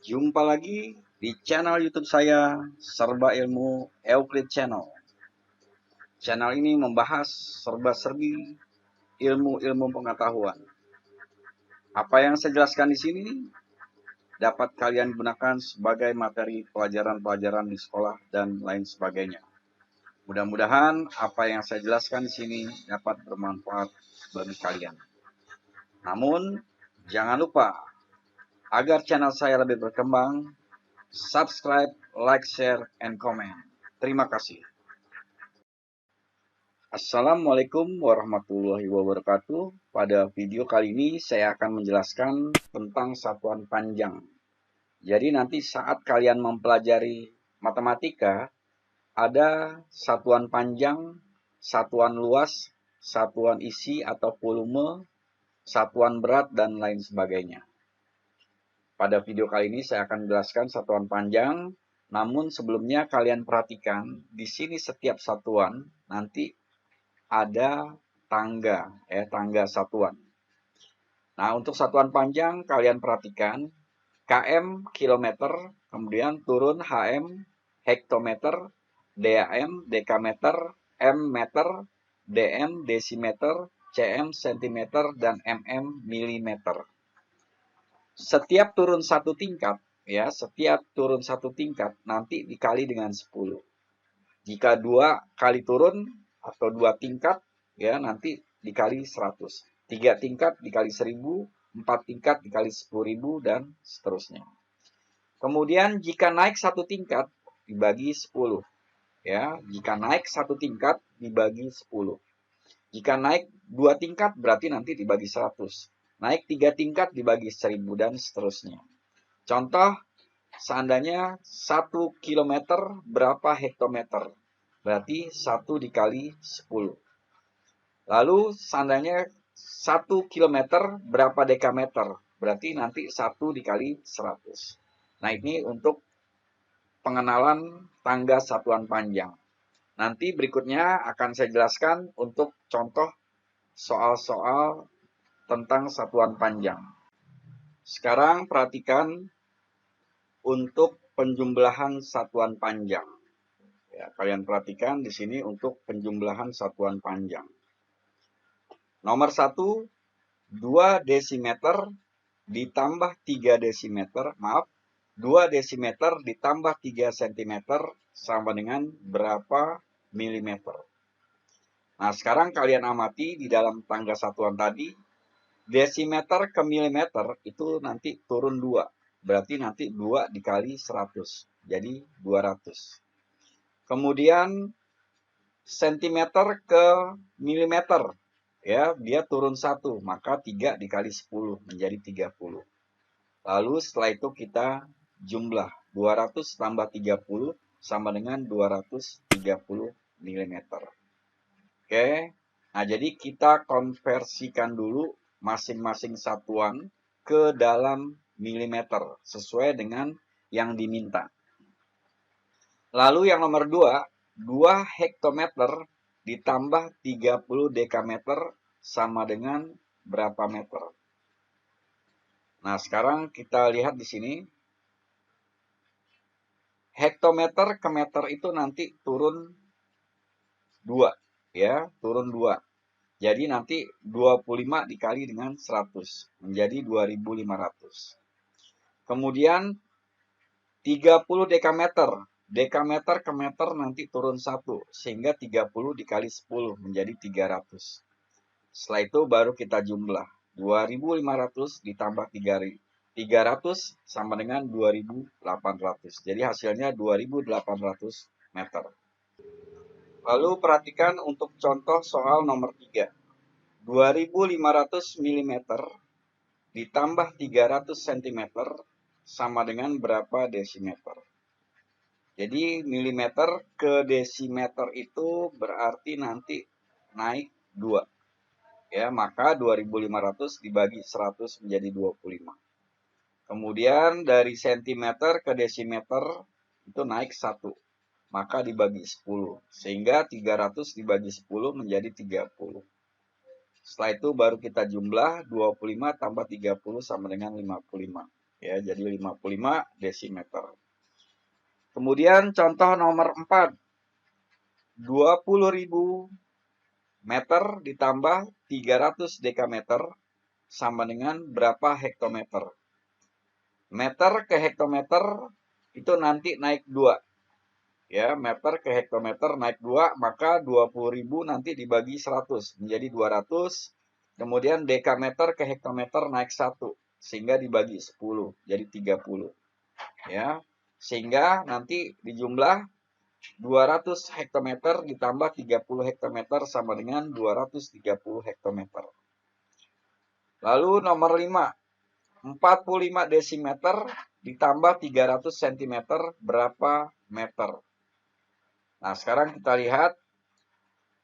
Jumpa lagi di channel YouTube saya, Serba Ilmu Euclid Channel. Channel ini membahas serba-serbi ilmu-ilmu pengetahuan. Apa yang saya jelaskan di sini dapat kalian gunakan sebagai materi pelajaran-pelajaran di sekolah dan lain sebagainya. Mudah-mudahan apa yang saya jelaskan di sini dapat bermanfaat bagi kalian. Namun, jangan lupa agar channel saya lebih berkembang, subscribe, like, share, and comment. Terima kasih. Assalamualaikum warahmatullahi wabarakatuh. Pada video kali ini saya akan menjelaskan tentang satuan panjang. Jadi nanti saat kalian mempelajari matematika, ada satuan panjang, satuan luas, satuan isi atau volume, satuan berat, dan lain sebagainya. Pada video kali ini saya akan menjelaskan satuan panjang, namun sebelumnya kalian perhatikan, di sini setiap satuan nanti ada tangga, tangga satuan. Nah, untuk satuan panjang kalian perhatikan, km kilometer, kemudian turun hm hektometer, dam dekameter, m meter, dm desimeter, cm sentimeter, dan mm milimeter. Setiap turun satu tingkat, setiap turun satu tingkat nanti dikali dengan 10. Jika 2 kali turun atau 2 tingkat, nanti dikali 100. 3 tingkat dikali 1000, 4 tingkat dikali 10.000, dan seterusnya. Kemudian jika naik satu tingkat dibagi 10. Jika naik satu tingkat dibagi 10. Jika naik 2 tingkat berarti nanti dibagi 100. Naik 3 tingkat dibagi 1000, dan seterusnya. Contoh, seandainya 1 kilometer berapa hektometer? Berarti 1 dikali 10. Lalu seandainya 1 kilometer berapa dekameter? Berarti nanti 1 dikali 100. Nah, ini untuk pengenalan tangga satuan panjang. Nanti berikutnya akan saya jelaskan untuk contoh soal-soal tentang satuan panjang. Sekarang perhatikan untuk penjumlahan satuan panjang. Kalian perhatikan di sini untuk penjumlahan satuan panjang. Nomor 1, 2 desimeter ditambah 3 desimeter, 2 desimeter ditambah 3 cm sama dengan berapa milimeter. Nah, sekarang kalian amati di dalam tangga satuan tadi, desimeter ke milimeter itu nanti turun 2. Berarti nanti 2 dikali 100. Jadi 200. Kemudian sentimeter ke milimeter. Dia turun 1. Maka 3 dikali 10 menjadi 30. Lalu setelah itu kita jumlah. 200 tambah 30 sama dengan 230 mm. Oke. Nah, jadi kita konversikan dulu masing-masing satuan ke dalam milimeter sesuai dengan yang diminta. Lalu yang nomor 2, 2 hektometer ditambah 30 dekameter sama dengan berapa meter? Nah, sekarang kita lihat di sini. Hektometer ke meter itu nanti turun 2, turun 2. Jadi nanti 25 dikali dengan 100 menjadi 2500. Kemudian 30 dekameter. Dekameter ke meter nanti turun 1 sehingga 30 dikali 10 menjadi 300. Setelah itu baru kita jumlah. 2500 ditambah 300 sama dengan 2800. Jadi hasilnya 2800 meter. Lalu perhatikan untuk contoh soal nomor 3. 2500 mm ditambah 300 cm sama dengan berapa desimeter? Jadi milimeter ke desimeter itu berarti nanti naik 2. Maka 2500 dibagi 100 menjadi 25. Kemudian dari sentimeter ke desimeter itu naik 1. Maka dibagi 10. Sehingga 300 dibagi 10 menjadi 30. Setelah itu baru kita jumlah 25 tambah 30 sama dengan 55. Ya, jadi 55 desimeter. Kemudian contoh nomor 4. 20.000 meter ditambah 300 dekameter sama dengan berapa hektometer? Meter ke hektometer itu nanti naik 2. Ya, meter ke hektometer naik 2, maka 20.000 nanti dibagi 100 menjadi 200. Kemudian dekameter ke hektometer naik 1 sehingga dibagi 10 jadi 30. Ya. Sehingga nanti dijumlah 200 hektometer ditambah 30 hektometer sama dengan 230 hektometer. Lalu nomor 5, 45 desimeter ditambah 300 cm berapa meter? Nah, sekarang kita lihat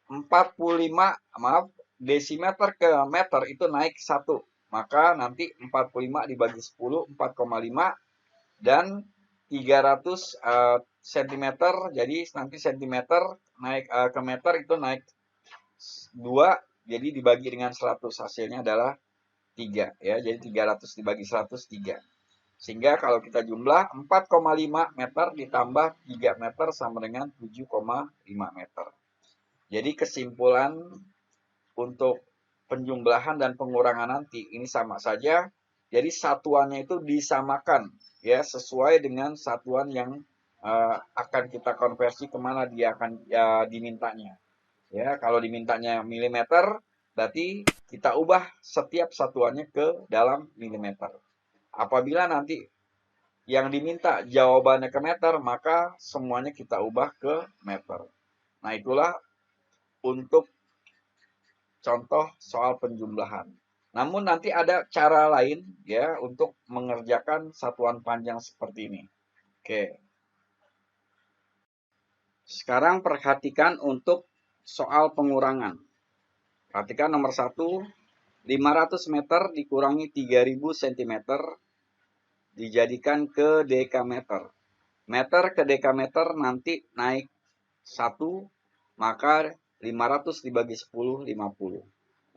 45, desimeter ke meter itu naik 1. Maka nanti 45 dibagi 10, 4,5. Dan 300 cm, jadi nanti cm naik ke meter itu naik 2, jadi dibagi dengan 100, hasilnya adalah 3. Ya, jadi 300 dibagi 100, 3. Sehingga kalau kita jumlah 4,5 meter ditambah 3 meter sama dengan 7,5 meter. Jadi kesimpulan untuk penjumlahan dan pengurangan nanti ini sama saja. Jadi satuannya itu disamakan ya sesuai dengan satuan yang akan kita konversi kemana dia akan dimintanya. Ya, kalau dimintanya milimeter, berarti kita ubah setiap satuannya ke dalam milimeter. Apabila nanti yang diminta jawabannya ke meter, maka semuanya kita ubah ke meter. Nah, itulah untuk contoh soal penjumlahan. Namun nanti ada cara lain ya untuk mengerjakan satuan panjang seperti ini. Oke. Sekarang perhatikan untuk soal pengurangan. Perhatikan nomor 1, 500 meter dikurangi 3000 cm dijadikan ke dekameter. Meter ke dekameter nanti naik 1, maka 500 dibagi 10, 50.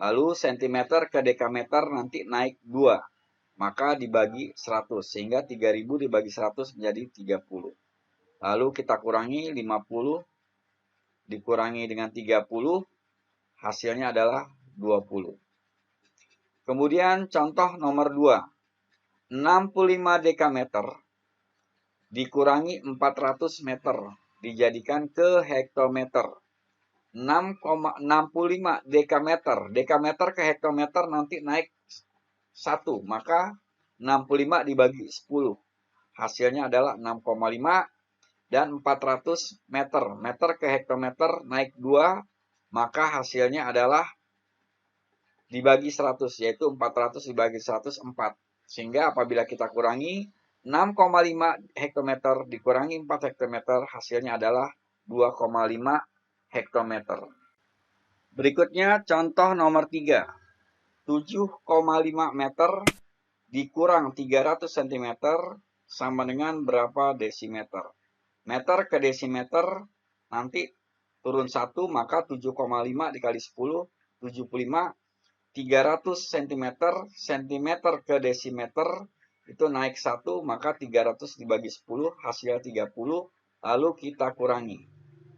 Lalu sentimeter ke dekameter nanti naik 2, maka dibagi 100. Sehingga 3000 dibagi 100 menjadi 30. Lalu kita kurangi 50, dikurangi dengan 30, hasilnya adalah 20. Kemudian contoh nomor 2. 65 dekameter dikurangi 400 meter dijadikan ke hektometer. 6,65 dekameter. Dekameter ke hektometer nanti naik 1. Maka 65 dibagi 10. Hasilnya adalah 6,5. Dan 400 meter. Meter ke hektometer naik 2. Maka hasilnya adalah dibagi 100. Yaitu 400 dibagi 100, 4. Sehingga apabila kita kurangi 6,5 hektometer dikurangi 4 hektometer, hasilnya adalah 2,5 hektometer. Berikutnya contoh nomor 3. 7,5 meter dikurang 300 cm sama dengan berapa desimeter? Meter ke desimeter nanti turun 1, maka 7,5 dikali 10, 75. 300 cm, cm ke desimeter itu naik 1, maka 300 dibagi 10, hasil 30. Lalu kita kurangi.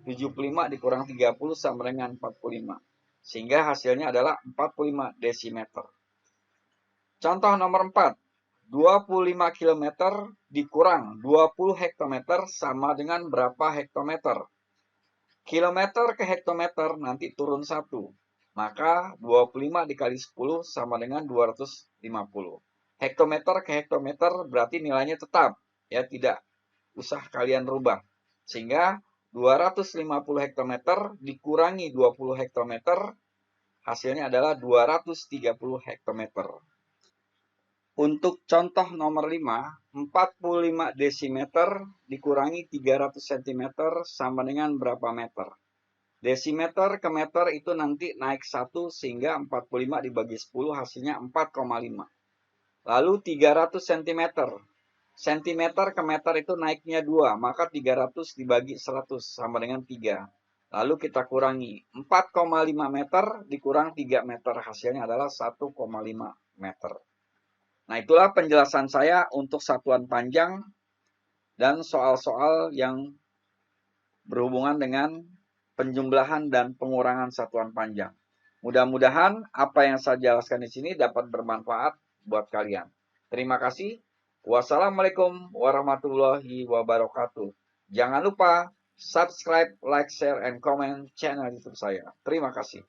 75 dikurang 30 sama dengan 45. Sehingga hasilnya adalah 45 desimeter. Contoh nomor 4. 25 km dikurang 20 hektometer sama dengan berapa hektometer? Kilometer ke hektometer nanti turun 1. Maka 25 dikali 10 sama dengan 250. Hektometer ke hektometer berarti nilainya tetap. Ya, tidak usah kalian rubah. Sehingga 250 hektometer dikurangi 20 hektometer, hasilnya adalah 230 hektometer. Untuk contoh nomor 5, 45 desimeter dikurangi 300 cm sama dengan berapa meter? Desimeter ke meter itu nanti naik 1 sehingga 45 dibagi 10 hasilnya 4,5. Lalu 300 cm. Sentimeter ke meter itu naiknya 2, maka 300 dibagi 100 sama dengan 3. Lalu kita kurangi 4,5 meter dikurang 3 meter, hasilnya adalah 1,5 meter. Nah, itulah penjelasan saya untuk satuan panjang dan soal-soal yang berhubungan dengan penjumlahan dan pengurangan satuan panjang. Mudah-mudahan apa yang saya jelaskan di sini dapat bermanfaat buat kalian. Terima kasih. Wassalamualaikum warahmatullahi wabarakatuh. Jangan lupa subscribe, like, share, and comment channel YouTube saya. Terima kasih.